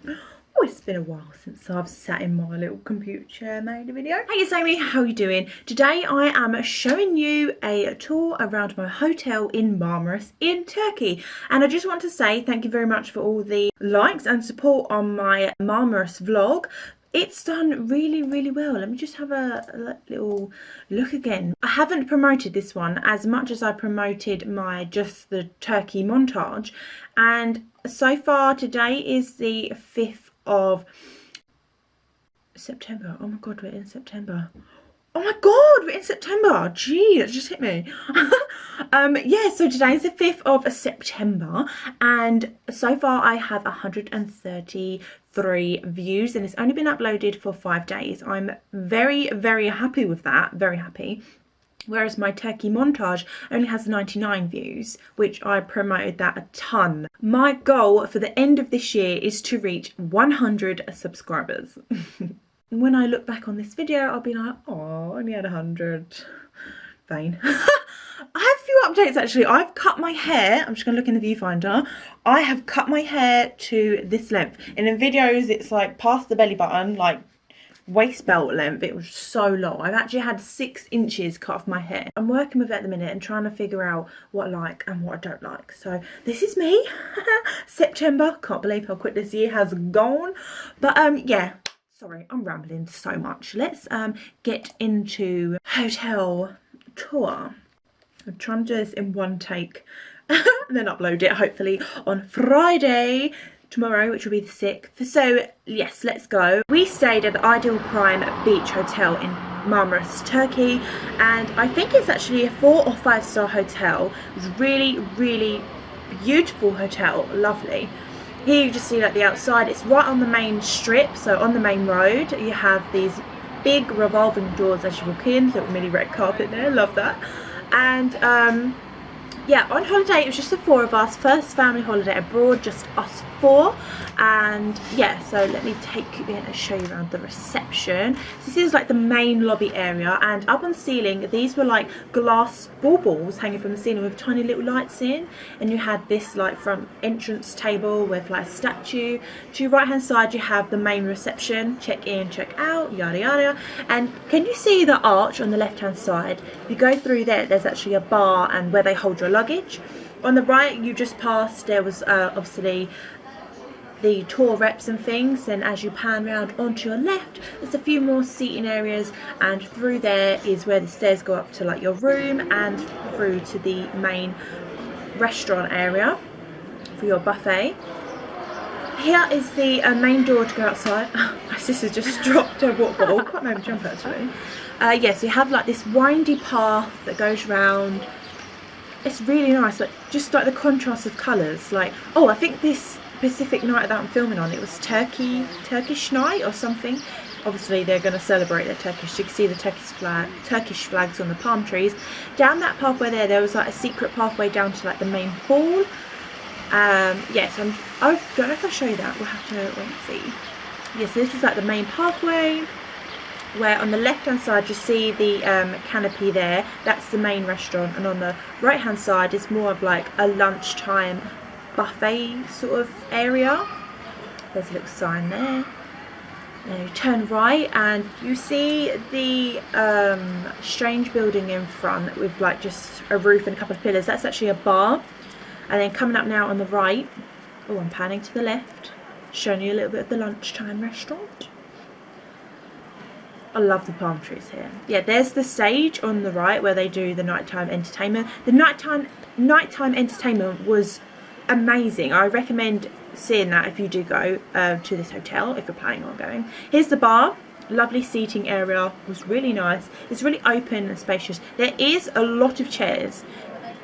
Oh, it's been a while since I've sat in my little computer chair and made a video. Hey, it's Amy, how are you doing? Today I am showing you a tour around my hotel in Marmaris in Turkey. And I just want to say thank you very much for all the likes and support on my Marmaris vlog. It's done really well. Let me just have a little look again. I haven't promoted this one as much as I promoted my just the Turkey montage, and so far today is the 5th of September. Oh my god, we're in September. Oh my god, we're in September. Gee, that just hit me. Yeah, so today is the 5th of September and so far I have 133 views and it's only been uploaded for 5 days. I'm very happy with that, very happy. Whereas my Turkey montage only has 99 views, which I promoted that a ton. My goal for the end of this year is to reach 100 subscribers. When I look back on this video, I'll be like, oh, I only had 100. Vain. I have a few updates actually. I've cut my hair. I'm just going to look in the viewfinder. I have cut my hair to this length. And in videos, it's like past the belly button, like waist belt length. It was so long. I've actually had 6 inches cut off my hair. I'm working with it at the minute and trying to figure out what I like and what I don't like. So this is me. September. Can't believe how quick this year has gone. But yeah. Sorry, I'm rambling so much. Let's get into hotel tour. I'm trying to do this in one take and then upload it hopefully on Friday tomorrow, which will be the 6th. So yes, let's go. We stayed at the Ideal Prime Beach Hotel in Marmaris, Turkey, and I think it's actually a 4 or 5 star hotel. It was really beautiful hotel, lovely. Here you just see like the outside, it's right on the main strip, so on the main road. You have these big revolving doors as you walk in, little mini red carpet there, love that. And yeah, on holiday it was just the 4 of us, first family holiday abroad, just us 4. And yeah, so let me take you in and show you around the reception. So this is like the main lobby area, and up on the ceiling these were like glass baubles hanging from the ceiling with tiny little lights in, and you had this like front entrance table with like a statue. To your right hand side you have the main reception, check in, check out, yada yada. And can you see the arch on the left hand side? If you go through there, there's actually a bar and where they hold your luggage. On the right you just passed, there was obviously the tour reps and things, and as you pan around onto your left there's a few more seating areas, and through there is where the stairs go up to like your room and through to the main restaurant area for your buffet. Here is the main door to go outside. My sister just dropped her water bottle, quite made me jump actually. Yes, you have like this windy path that goes round. It's really nice, like just like the contrast of colours. Like, oh, I think this specific night that I'm filming on, it was Turkish night or something. Obviously they're going to celebrate their Turkish. You can see the Turkish flags on the palm trees. Down that pathway there was like a secret pathway down to like the main pool. Yes, I don't know if I'll show you that, we'll have to wait and see. Yes, this is like the main pathway, where on the left hand side you see the canopy there, that's the main restaurant, and on the right hand side is more of like a lunchtime buffet sort of area. There's a little sign there. And you turn right and you see the strange building in front with like just a roof and a couple of pillars. That's actually a bar. And then coming up now on the right, oh, I'm panning to the left, showing you a little bit of the lunchtime restaurant. I love the palm trees here. Yeah, there's the stage on the right where they do the nighttime entertainment. The nighttime entertainment was amazing. I recommend seeing that if you do go to this hotel, if you're planning on going. Here's the bar, lovely seating area, was really nice. It's really open and spacious. There is a lot of chairs,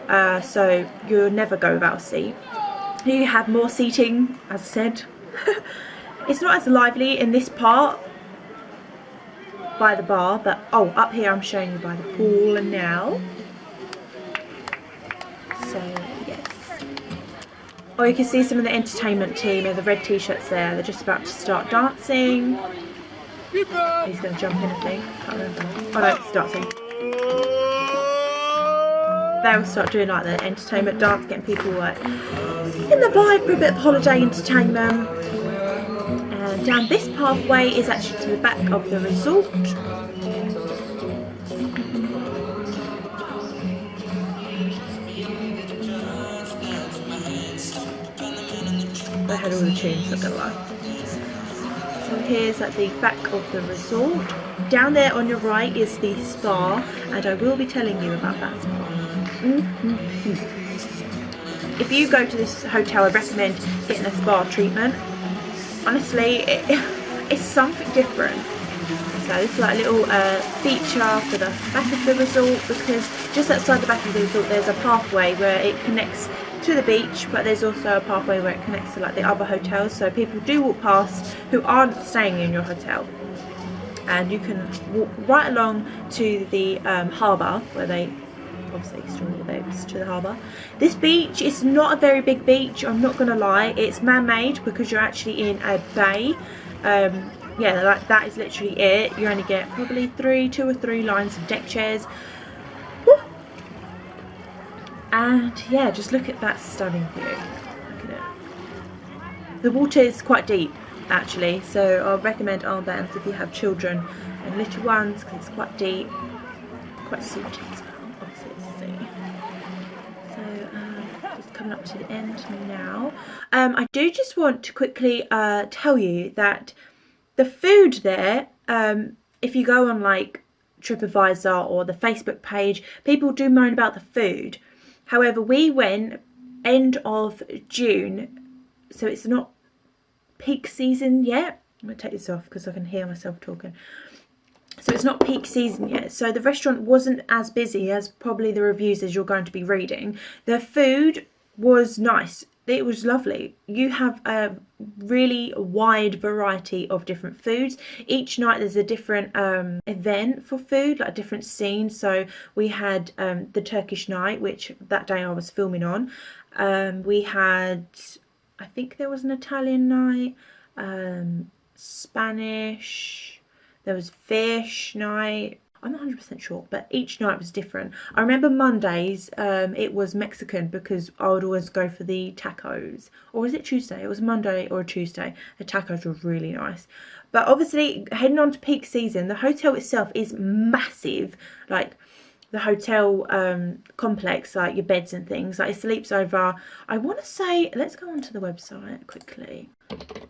so you'll never go without a seat. Here you have more seating, as I said. It's not as lively in this part by the bar, but oh, up here I'm showing you by the pool now. So yes. Or you can see some of the entertainment team in the red t-shirts there. They're just about to start dancing. He's going to jump in, I think. Can't remember. Oh no, it's dancing. They will start doing like the entertainment dance, getting people like in the vibe for a bit of holiday entertainment. and down this pathway is actually to the back of the resort. I had all the tunes, not gonna lie. So here's at the back of the resort. Down there on your right is the spa, and I will be telling you about that spa. If you go to this hotel, I recommend getting a spa treatment. Honestly, it's something different. So this is like a little feature for the back of the resort, because just outside the back of the resort there's a pathway where it connects to the beach, but there's also a pathway where it connects to like the other hotels, so people do walk past who aren't staying in your hotel, and you can walk right along to the harbour where they obviously store all the boats to the harbour. This beach is not a very big beach, I'm not gonna lie. It's man-made because you're actually in a bay. Yeah, like that is literally it. You only get probably 2 or 3 lines of deck chairs. Woo! And yeah, just look at that stunning view. Look at it. The water is quite deep actually, so I'll recommend armbands if you have children and little ones, because it's quite deep, quite salty as well, obviously it's the sea. So just coming up to the end now. I do just want to quickly tell you that the food there, if you go on like TripAdvisor or the Facebook page, people do moan about the food. However, we went end of June, so it's not peak season yet. I'm going to take this off because I can hear myself talking. So it's not peak season yet. So the restaurant wasn't as busy as probably the reviews as you're going to be reading. The food was nice. It was lovely. You have a really wide variety of different foods. Each night there's a different event for food, like a different scene. So we had the Turkish night, which that day I was filming on. We had, I think there was an Italian night, Spanish, there was fish night. I'm not 100% sure, but each night was different. I remember Mondays, it was Mexican, because I would always go for the tacos. Or was it Tuesday? It was Monday or Tuesday. The tacos were really nice. But obviously, heading on to peak season, the hotel itself is massive. Like, the hotel complex, like your beds and things, like it sleeps over, I want to say, let's go onto the website quickly.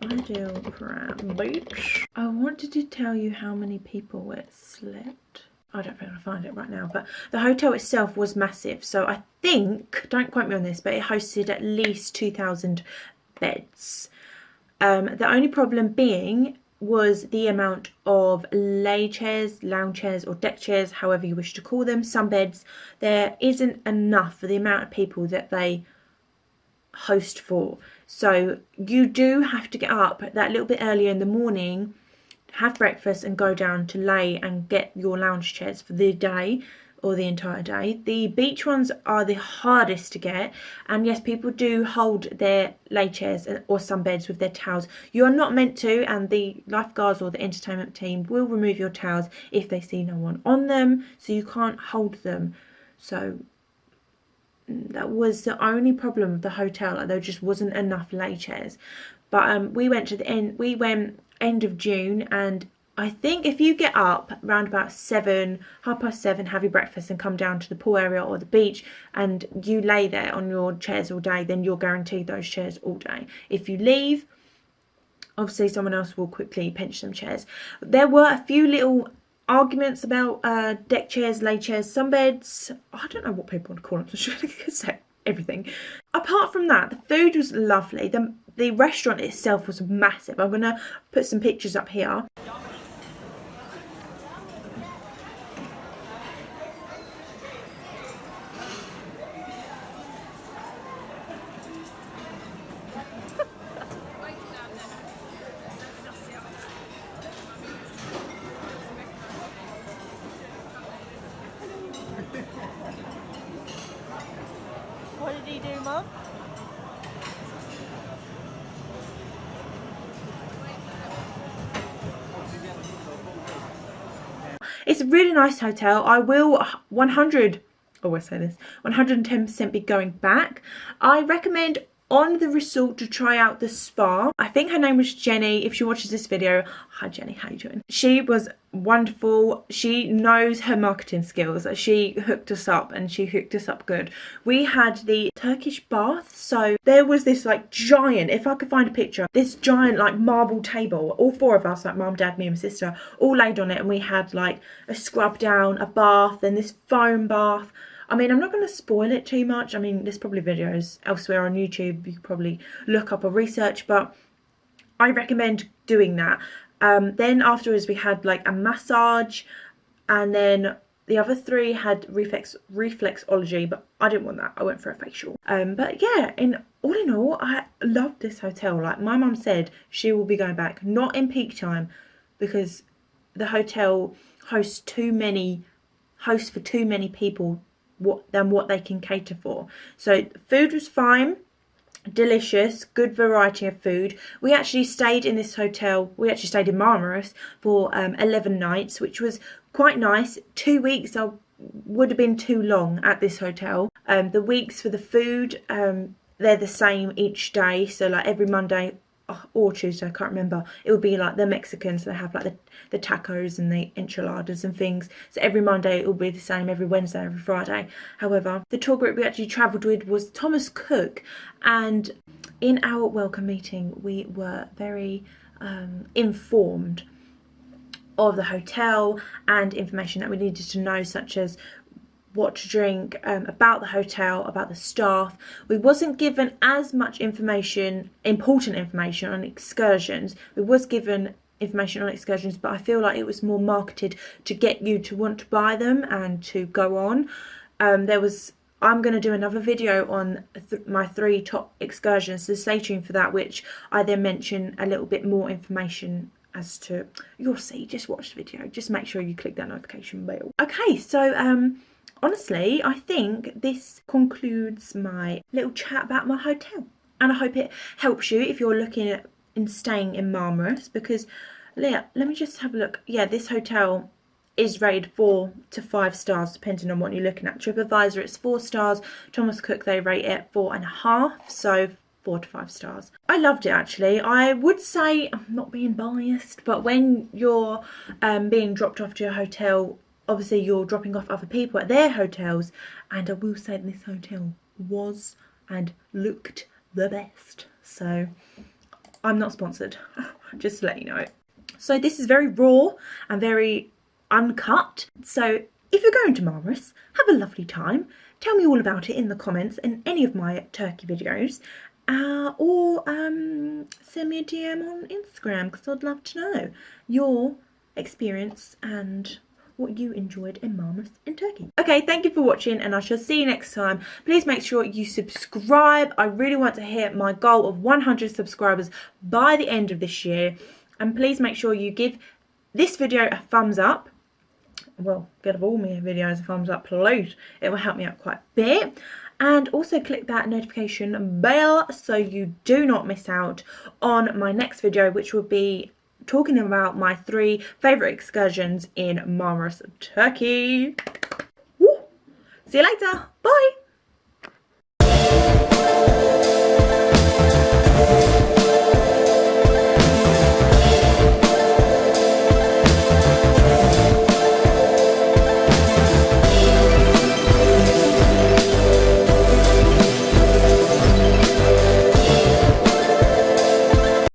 Ideal Crown Beach. I wanted to tell you how many people it slept. I don't think I'll find it right now, but the hotel itself was massive. So I think, don't quote me on this, but it hosted at least 2,000 beds. The only problem being was the amount of lay chairs, lounge chairs or deck chairs, however you wish to call them. Some beds, there isn't enough for the amount of people that they host for. So you do have to get up that little bit earlier in the morning, have breakfast and go down to lay and get your lounge chairs for the day or the entire day. The beach ones are the hardest to get, and yes, people do hold their lay chairs or some beds with their towels. You are not meant to, and the lifeguards or the entertainment team will remove your towels if they see no one on them, so you can't hold them. So that was the only problem with the hotel, like there just wasn't enough lay chairs. But we went end of June, and I think if you get up around about 7, 7:30, have your breakfast and come down to the pool area or the beach, and you lay there on your chairs all day, then you're guaranteed those chairs all day. If you leave, obviously someone else will quickly pinch some chairs. There were a few little arguments about deck chairs, lay chairs, some beds. I don't know what people would call them, so I could say everything. Apart from that, the food was lovely. The restaurant itself was massive. I'm going to put some pictures up here. What did he do, Mum? It's a really nice hotel. I will 110% be going back. I recommend on the resort to try out the spa. I think her name was Jenny. If she watches this video, hi Jenny, how you doing? She was wonderful. She knows her marketing skills. She hooked us up, and she hooked us up good. We had the Turkish bath, so there was this like giant, if I could find a picture, this giant like marble table, all four of us, like mum, dad, me and my sister, all laid on it, and we had like a scrub down, a bath, and this foam bath. I mean, I'm not going to spoil it too much. I mean, there's probably videos elsewhere on YouTube. You could probably look up or research, but I recommend doing that. Then afterwards we had like a massage, and then the other three had reflexology, but I didn't want that. I went for a facial. But yeah, all in all, I loved this hotel. Like my mum said, she will be going back, not in peak time, because the hotel hosts for too many people than what they can cater for. So food was fine, delicious, good variety of food. We actually stayed in this hotel, we actually stayed in Marmaris for 11 nights, which was quite nice. 2 weeks would have been too long at this hotel. The weeks for the food, they're the same each day, so like every Monday or Tuesday, I can't remember, it would be like the Mexicans, they have like the tacos and the enchiladas and things, so every Monday it will be the same, every Wednesday, every Friday. However, the tour group we actually travelled with was Thomas Cook, and in our welcome meeting we were very informed of the hotel and information that we needed to know, such as what to drink, about the hotel, about the staff. We wasn't given as much information, important information on excursions. We was given information on excursions, but I feel like it was more marketed to get you to want to buy them and to go on. I'm going to do another video on my 3 top excursions, so stay tuned for that, which I then mention a little bit more information as to. You'll see, just watch the video, just make sure you click that notification bell. Okay, so honestly, I think this concludes my little chat about my hotel, and I hope it helps you if you're looking at staying in Marmaris, because let me just have a look. Yeah, this hotel is rated 4 to 5 stars depending on what you're looking at. TripAdvisor, it's 4 stars. Thomas Cook, they rate it 4.5, so 4 to 5 stars. I loved it actually. I would say, I'm not being biased, but when you're being dropped off to your hotel, obviously you're dropping off other people at their hotels, and I will say this hotel was and looked the best. So I'm not sponsored, just to let you know. So this is very raw and very uncut. So if you're going to Marmaris, have a lovely time. Tell me all about it in the comments in any of my Turkey videos, or send me a DM on Instagram, because I'd love to know your experience and what you enjoyed in Marmaris in Turkey. Okay, thank you for watching, and I shall see you next time. Please make sure you subscribe. I really want to hit my goal of 100 subscribers by the end of this year, and please make sure you give this video a thumbs up. Well, give all my videos a thumbs up, please. It will help me out quite a bit. And also click that notification bell so you do not miss out on my next video, which will be talking about my 3 favourite excursions in Marmaris, Turkey. Woo! See you later. Bye.